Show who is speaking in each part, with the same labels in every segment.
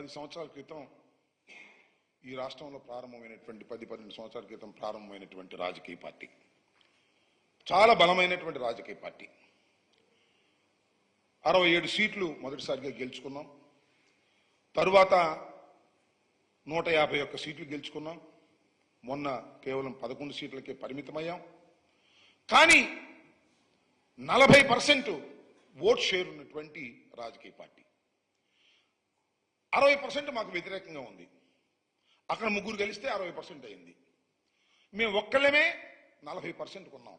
Speaker 1: 10 సంవత్సరాల క్రితం ఈ రాష్ట్రంలో ప్రారంభమైనటువంటి 10-12 సంవత్సరాల క్రితం ప్రారంభమైనటువంటి రాజకీయ పార్టీ, చాలా బలమైనటువంటి రాజకీయ పార్టీ. 67 సీట్లు మొదటిసారిగా గెలుచుకున్నాం. తరువాత 151 సీట్లు గెలుచుకున్నాం. మొన్న కేవలం 11 సీట్లకే పరిమితమయ్యాం. కానీ 40% ఓట్ షేర్ ఉన్నటువంటి రాజకీయ పార్టీ. 60% మాకు వ్యతిరేకంగా ఉంది. అక్కడ ముగ్గురు గెలిస్తే 60% అయింది. మేము ఒక్కళ్ళమే 40% కొన్నాం.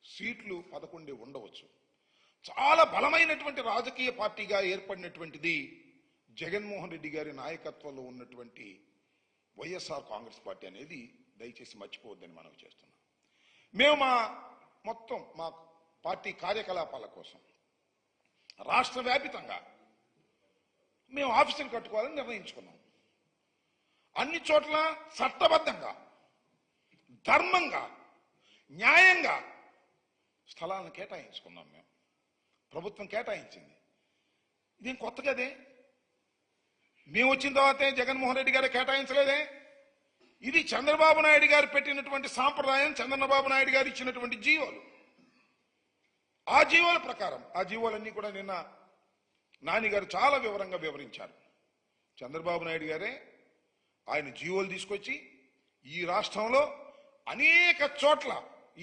Speaker 1: సీట్లు 11 ఉండవచ్చు. చాలా బలమైనటువంటి రాజకీయ పార్టీగా ఏర్పడినటువంటిది జగన్మోహన్ రెడ్డి గారి నాయకత్వంలో ఉన్నటువంటి వైఎస్ఆర్ కాంగ్రెస్ పార్టీ అనేది దయచేసి మర్చిపోవద్దని మనవి చేస్తున్నాం. మేము మా పార్టీ కార్యకలాపాల కోసం రాష్ట్ర వ్యాపితంగా మేము ఆఫీసులు కట్టుకోవాలని నిర్ణయించుకున్నాం. అన్ని చోట్ల చట్టబద్ధంగా, ధర్మంగా, న్యాయంగా స్థలాలను కేటాయించుకున్నాం. ప్రభుత్వం కేటాయించింది. ఇదేం కొత్త కదే. మేము వచ్చిన తర్వాతే జగన్మోహన్ రెడ్డి గారు కేటాయించలేదే. ఇది చంద్రబాబు నాయుడు గారు పెట్టినటువంటి సాంప్రదాయం, చంద్రబాబు నాయుడు గారు ఇచ్చినటువంటి జీవోలు. ఆ జీవోల ప్రకారం, ఆ జీవోలన్నీ కూడా నిన్న నాని గారు చాలా వివరంగా వివరించారు. చంద్రబాబు నాయుడు గారే ఆయన జీవోలు తీసుకొచ్చి ఈ రాష్ట్రంలో అనేక చోట్ల,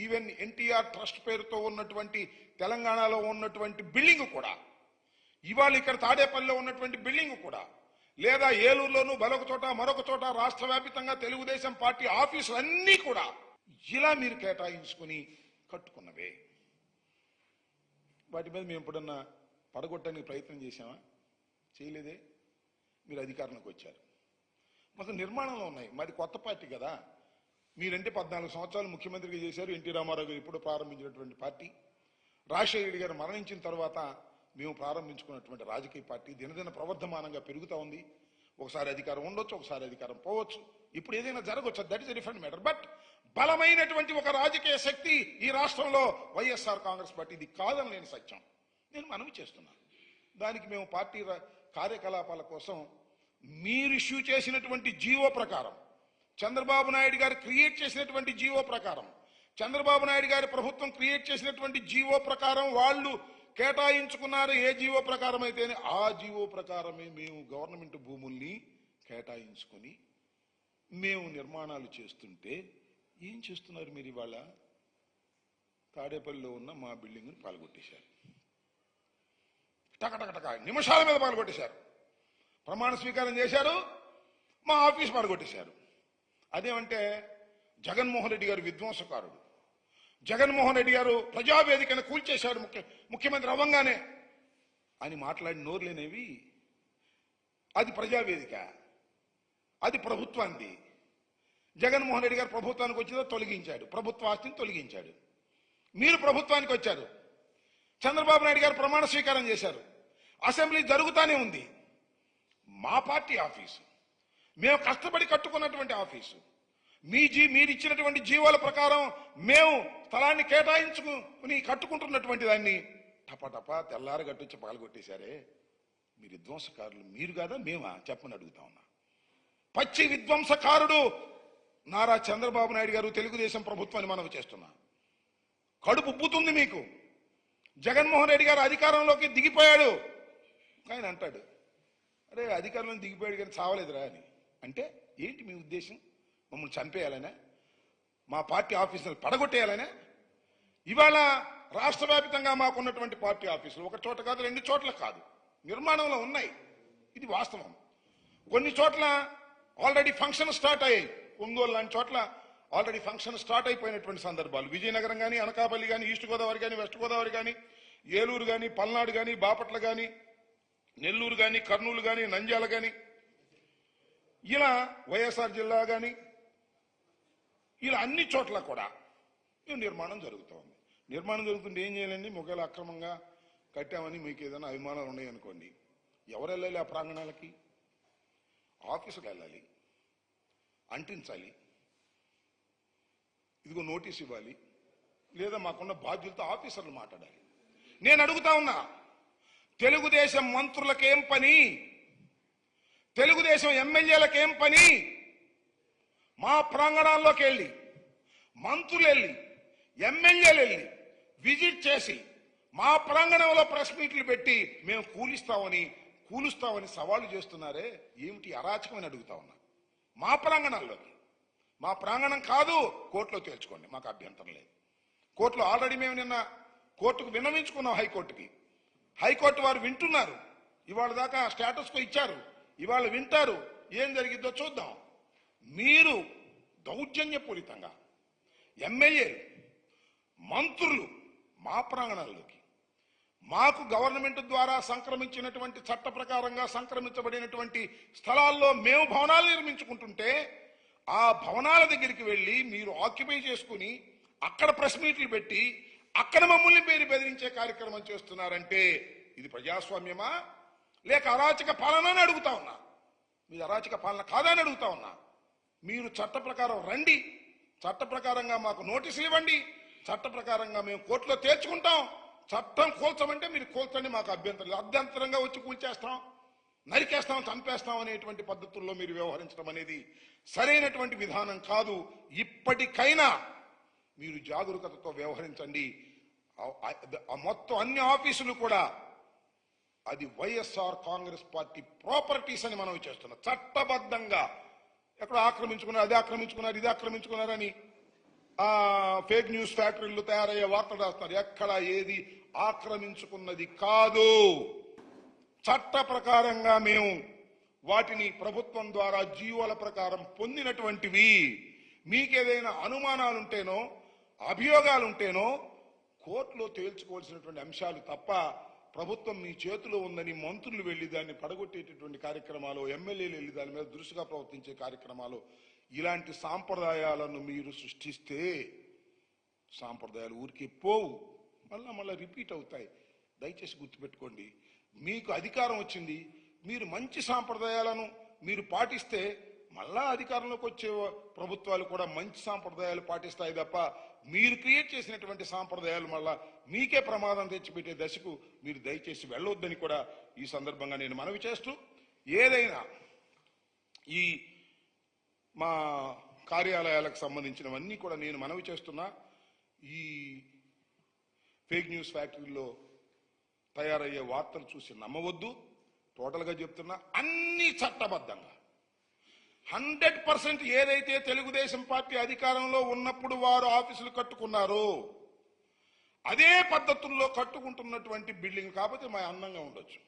Speaker 1: ఈవెన్ ఎన్టీఆర్ ట్రస్ట్ పేరుతో ఉన్నటువంటి తెలంగాణలో ఉన్నటువంటి బిల్డింగ్ కూడా, ఇవాళ ఇక్కడ తాడేపల్లిలో ఉన్నటువంటి బిల్డింగ్ కూడా, లేదా ఏలూరులోనూ మరొక చోట రాష్ట్ర వ్యాప్తంగా తెలుగుదేశం పార్టీ ఆఫీసులన్నీ కూడా ఇలా మీరు కేటాయించుకుని కట్టుకున్నవే. వాటి మీద మేము ఎప్పుడన్నా పడగొట్టడానికి ప్రయత్నం చేశామా? చేయలేదే. మీరు అధికారంలోకి వచ్చారు. మాకు నిర్మాణంలో ఉన్నాయి. మాది కొత్త పార్టీ కదా. మీరంటే 14 సంవత్సరాలు ముఖ్యమంత్రిగా చేశారు. ఎన్టీ రామారావు గారు ఇప్పుడు ప్రారంభించినటువంటి పార్టీ. రాజశేఖర రెడ్డి గారు మరణించిన తర్వాత మేము ప్రారంభించుకున్నటువంటి రాజకీయ పార్టీ దినదిన ప్రవర్ధమానంగా పెరుగుతూ ఉంది. ఒకసారి అధికారం ఉండొచ్చు, ఒకసారి అధికారం పోవచ్చు. ఇప్పుడు ఏదైనా జరగవచ్చు. That is a different matter. But బలమైనటువంటి ఒక రాజకీయ శక్తి ఈ రాష్ట్రంలో వైఎస్ఆర్ కాంగ్రెస్ పార్టీ. ఇది కాదని నేను సత్యం. నేను మనవి చేస్తున్నాను. దానికి మేము పార్టీ కార్యకలాపాల కోసం మీరు ఇష్యూ చేసినటువంటి జీవో ప్రకారం, చంద్రబాబు నాయుడు గారు క్రియేట్ చేసినటువంటి జీవో ప్రకారం, చంద్రబాబు నాయుడు గారి ప్రభుత్వం క్రియేట్ చేసినటువంటి జీవో ప్రకారం వాళ్ళు కేటాయించుకున్నారు. ఏ జీవో ప్రకారం అయితేనే ఆ జీవో ప్రకారమే మేము గవర్నమెంట్ భూముల్ని కేటాయించుకొని మేము నిర్మాణాలు చేస్తుంటే ఏం చేస్తున్నారు మీరు? ఇవాళ తాడేపల్లిలో ఉన్న మా బిల్డింగ్ని పాల్గొట్టేశారు. టకటకటక నిమిషాల మీద పాల్గొట్టేశారు. ప్రమాణ స్వీకారం చేశారు, మా ఆఫీస్ పాల్గొట్టేశారు. అదేమంటే జగన్మోహన్ రెడ్డి గారు విధ్వంసకారుడు, జగన్మోహన్ రెడ్డి గారు ప్రజావేదికను కూల్చేశాడు ముఖ్యమంత్రి అవ్వంగానే అని మాట్లాడి నోరులేనేవి. అది ప్రజావేదిక, అది ప్రభుత్వాన్ని. జగన్మోహన్ రెడ్డి గారు ప్రభుత్వానికి వచ్చిందో తొలగించాడు, ప్రభుత్వ ఆస్తిని తొలగించాడు. మీరు ప్రభుత్వానికి వచ్చారు, చంద్రబాబు నాయుడు గారు ప్రమాణ స్వీకారం చేశారు, అసెంబ్లీ జరుగుతూనే ఉంది. మా పార్టీ ఆఫీసు, మేము కష్టపడి కట్టుకున్నటువంటి ఆఫీసు, మీరు ఇచ్చినటువంటి జీవోల ప్రకారం మేము స్థలాన్ని కేటాయించుకుని కట్టుకుంటున్నటువంటి దాన్ని టపటపా తెల్లారి గట్టొచ్చి పాల్గొట్టేశారే. మీరు విధ్వంసకారులు. మీరు కాదా మేమా చెప్పని అడుగుతా ఉన్నా. పచ్చి విధ్వంసకారుడు నారా చంద్రబాబు నాయుడు గారు, తెలుగుదేశం ప్రభుత్వాన్ని మనవి చేస్తున్నా. కడుపు ఉబ్బుతుంది మీకు. జగన్మోహన్ రెడ్డి గారు అధికారంలోకి దిగిపోయాడు. ఆయన అంటాడు, అరే అధికారంలో దిగిపోయాడు కానీ చావలేదురా అని. అంటే ఏంటి మీ ఉద్దేశం? మమ్మల్ని చంపేయాలనే? మా పార్టీ ఆఫీసులు పడగొట్టేయాలనే? ఇవాళ రాష్ట్ర వ్యాప్తంగా మాకున్నటువంటి పార్టీ ఆఫీసులు ఒక చోట కాదు, 2 చోట్ల కాదు, నిర్మాణంలో ఉన్నాయి. ఇది వాస్తవం. కొన్ని చోట్ల ఆల్రెడీ ఫంక్షన్ స్టార్ట్ అయ్యాయి. ఒంగోలు లాంటి చోట్ల ఆల్రెడీ ఫంక్షన్ స్టార్ట్ అయిపోయినటువంటి సందర్భాలు. విజయనగరం కానీ, అనకాపల్లి కానీ, ఈస్ట్ గోదావరి కానీ, వెస్ట్ గోదావరి కానీ, ఏలూరు కానీ, పల్నాడు కానీ, బాపట్ల కానీ, నెల్లూరు కానీ, కర్నూలు కానీ, నంద్యాల కానీ, ఇలా వైఎస్ఆర్ జిల్లా కానీ, ఇలా అన్ని చోట్ల కూడా నిర్మాణం జరుగుతూ ఉంది. నిర్మాణం జరుగుతుంటే ఏం చేయాలండి? ఒకవేళ అక్రమంగా కట్టామని మీకు ఏదైనా అభిమానాలు ఉన్నాయనుకోండి, ఎవరు వెళ్ళాలి? ఆ ప్రాంగణాలకి ఆఫీసుకు వెళ్ళాలి, అంటించాలి, ఇదిగో నోటీస్ ఇవ్వాలి, లేదా మాకున్న బాధ్యులతో ఆఫీసర్లు మాట్లాడాలి. నేను అడుగుతా ఉన్నా, తెలుగుదేశం మంత్రులకేం పని? తెలుగుదేశం ఎమ్మెల్యేలకు ఏం పని? మా ప్రాంగణాల్లోకి వెళ్ళి, మంత్రులు వెళ్ళి, ఎమ్మెల్యేలు వెళ్ళి విజిట్ చేసి మా ప్రాంగణంలో ప్రెస్ మీట్లు పెట్టి మేము కూలుస్తామని సవాళ్లు చేస్తున్నారే, ఏమిటి అరాచకమని అడుగుతా ఉన్నా. మా ప్రాంగణాల్లోకి, మా ప్రాంగణం కాదు, కోర్టులో తేల్చుకోండి, మాకు అభ్యంతరం లేదు. కోర్టులో ఆల్రెడీ మేము నిన్న కోర్టుకు విన్నవించుకున్నాం, హైకోర్టు వారు వింటున్నారు. ఇవాళ దాకా స్టేటస్ కో ఇచ్చారు, ఇవాళ వింటారు. ఏం జరిగిద్దో చూద్దాం. మీరు దౌర్జన్యపూరితంగా ఎమ్మెల్యేలు, మంత్రులు మా ప్రాంగణాల్లోకి, మాకు గవర్నమెంట్ ద్వారా సంక్రమించినటువంటి చట్ట ప్రకారంగా సంక్రమించబడినటువంటి స్థలాల్లో మేము భవనాలు నిర్మించుకుంటుంటే ఆ భవనాల దగ్గరికి వెళ్ళి మీరు ఆక్యుపై చేసుకుని అక్కడ ప్రెస్ మీట్లు పెట్టి అక్కడ మమ్మల్ని బెదిరించే కార్యక్రమం చేస్తున్నారంటే ఇది ప్రజాస్వామ్యమా లేక అరాచక పాలన అని అడుగుతా ఉన్నా. మీరు అరాచక పాలన కాదా అని అడుగుతా ఉన్నా. మీరు చట్ట ప్రకారం రండి, చట్ట ప్రకారంగా మాకు నోటీసులు ఇవ్వండి, చట్ట ప్రకారంగా మేము కోర్టులో తేల్చుకుంటాం. చట్టం కూల్చమంటే మీరు కూల్చండి, మాకు అభ్యంతరం. అభ్యంతరంగా వచ్చి కూల్చేస్తాం, నరికేస్తాం, చంపేస్తాం అనేటువంటి పద్ధతుల్లో మీరు వ్యవహరించడం అనేది సరైనటువంటి విధానం కాదు. ఇప్పటికైనా మీరు జాగరూకతతో వ్యవహరించండి. మొత్తం అన్ని ఆఫీసులు కూడా అది వైఎస్ఆర్ కాంగ్రెస్ పార్టీ ప్రాపర్టీస్ అని మనం చేస్తున్నాం. చట్టబద్ధంగా ఎక్కడ ఆక్రమించుకున్నారు, అది ఆక్రమించుకున్నారు, ఇది ఆక్రమించుకున్నారని ఫేక్ న్యూస్ ఫ్యాక్టరీలు తయారయ్యే వార్తలు రాస్తున్నారు. ఎక్కడ ఏది ఆక్రమించుకున్నది కాదు. చట్ట ప్రకారంగా మేము వాటిని ప్రభుత్వం ద్వారా జీవోల ప్రకారం పొందినటువంటివి. మీకేదైనా అనుమానాలుంటేనో అభియోగాలుంటేనో కోర్టులో తేల్చుకోవాల్సినటువంటి అంశాలు తప్ప ప్రభుత్వం మీ చేతిలో ఉందని మంత్రులు వెళ్లి దాన్ని పడగొట్టేటటువంటి కార్యక్రమాలు, ఎమ్మెల్యేలు వెళ్లి దాని మీద దృష్టిగా ప్రవర్తించే కార్యక్రమాలు, ఇలాంటి సాంప్రదాయాలను మీరు సృష్టిస్తే సాంప్రదాయాలు ఊరికి పోవు, మళ్ళా రిపీట్ అవుతాయి. దయచేసి గుర్తుపెట్టుకోండి. మీకు అధికారం వచ్చింది, మీరు మంచి సాంప్రదాయాలను మీరు పాటిస్తే మళ్ళా అధికారంలోకి వచ్చే ప్రభుత్వాలు కూడా మంచి సాంప్రదాయాలు పాటిస్తాయి తప్ప మీరు క్రియేట్ చేసినటువంటి సాంప్రదాయాలు మళ్ళా మీకే ప్రమాదం తెచ్చిపెట్టే దశకు మీరు దయచేసి వెళ్ళొద్దని కూడా ఈ సందర్భంగా నేను మనవి చేస్తూ, ఏదైనా ఈ మా కార్యాలయాలకు సంబంధించినవన్నీ కూడా నేను మనవి చేస్తున్నా. ఈ ఫేక్ న్యూస్ ఫ్యాక్టరీలో తయారయ్యే వార్తలు చూసి నమ్మవద్దు. టోటల్గా చెప్తున్నా, అన్ని చట్టబద్ధంగా 100% ఏదైతే తెలుగుదేశం పార్టీ అధికారంలో ఉన్నప్పుడు వారు ఆఫీసులు కట్టుకున్నారో అదే పద్ధతుల్లో కట్టుకుంటున్నటువంటి బిల్డింగ్. కాకపోతే మా అందంగా ఉండొచ్చు,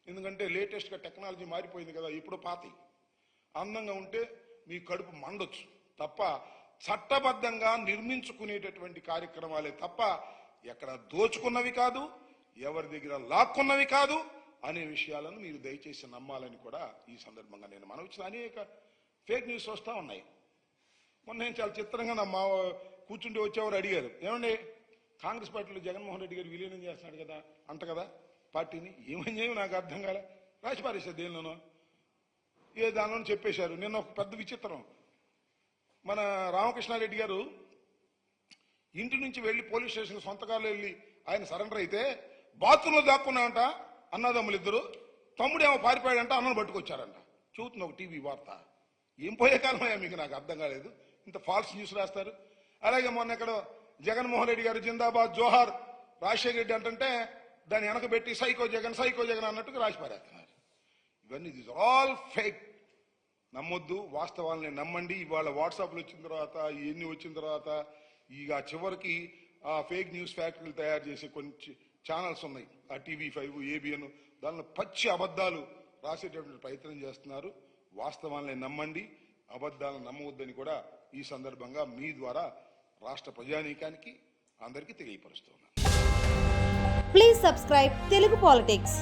Speaker 1: ఎందుకంటే లేటెస్ట్గా టెక్నాలజీ మారిపోయింది కదా. ఇప్పుడు పాతి అందంగా ఉంటే మీ కడుపు మండొచ్చు తప్ప చట్టబద్ధంగా నిర్మించుకునేటటువంటి కార్యక్రమాలే తప్ప ఎక్కడ దోచుకున్నవి కాదు, ఎవరి దగ్గర లాక్కున్నవి కాదు అనే విషయాలను మీరు దయచేసి నమ్మాలని కూడా ఈ సందర్భంగా నేను మనవిచ్చిన. అనేక ఫేక్ న్యూస్ వస్తూ ఉన్నాయి. మొన్న నేను చాలా చిత్రంగా నా మా కూర్చుంటే వచ్చేవారు అడిగారు, ఏమండి కాంగ్రెస్ పార్టీలో జగన్మోహన్ రెడ్డి గారు విలీనం చేస్తున్నాడు కదా అంట కదా పార్టీని, ఏమని చేయవు నాకు అర్థం కాలే, రాసి పారేశారు దేనిలోనో, ఏ దానిలో చెప్పేశారు. నిన్న ఒక పెద్ద విచిత్రం, మన రామకృష్ణారెడ్డి గారు ఇంటి నుంచి వెళ్ళి పోలీస్ స్టేషన్ సొంతకాలు వెళ్ళి ఆయన సరెండర్ అయితే బాత్రూంలో దాక్కున్నాయంట అన్నదమ్ములు ఇద్దరు. తమ్ముడేమో పారిపోయాడంట, అన్నను పట్టుకొచ్చారంట. చూస్తుంది ఒక టీవీ వార్త. ఏం పోయే కాలమయ్యా మీకు, నాకు అర్థం కాలేదు. ఇంత ఫాల్స్ న్యూస్ రాస్తారు. అలాగే మొన్న ఇక్కడ జగన్మోహన్ రెడ్డి గారు జిందాబాద్ జోహార్ రాజశేఖర రెడ్డి అంటుంటే దాన్ని వెనకబెట్టి సైకో జగన్ అన్నట్టుగా రాసి పారేస్తున్నారు. ఇవన్నీ దిస్ ఆల్ ఫేక్. నమ్మొద్దు, వాస్తవాలని నమ్మండి. ఇవాళ వాట్సాప్లు వచ్చిన తర్వాత, ఇవన్నీ వచ్చిన తర్వాత ఇక చివరికి ఆ ఫేక్ న్యూస్ ఫ్యాక్టరీలు తయారు చేసే కొన్ని ఛానల్స్ ఉన్నాయి, ఆ TV5, ABN, దానిలో పచ్చి అబద్ధాలు రాసేటటువంటి ప్రయత్నం చేస్తున్నారు. వాస్తవాలని నమ్మండి, అబద్ధాలను నమ్మవద్దని కూడా ఈ సందర్భంగా మీ ద్వారా రాష్ట్ర ప్రజానీకానికి అందరికీ తెలియపరుస్తున్నాను.
Speaker 2: Please subscribe Telugu politics.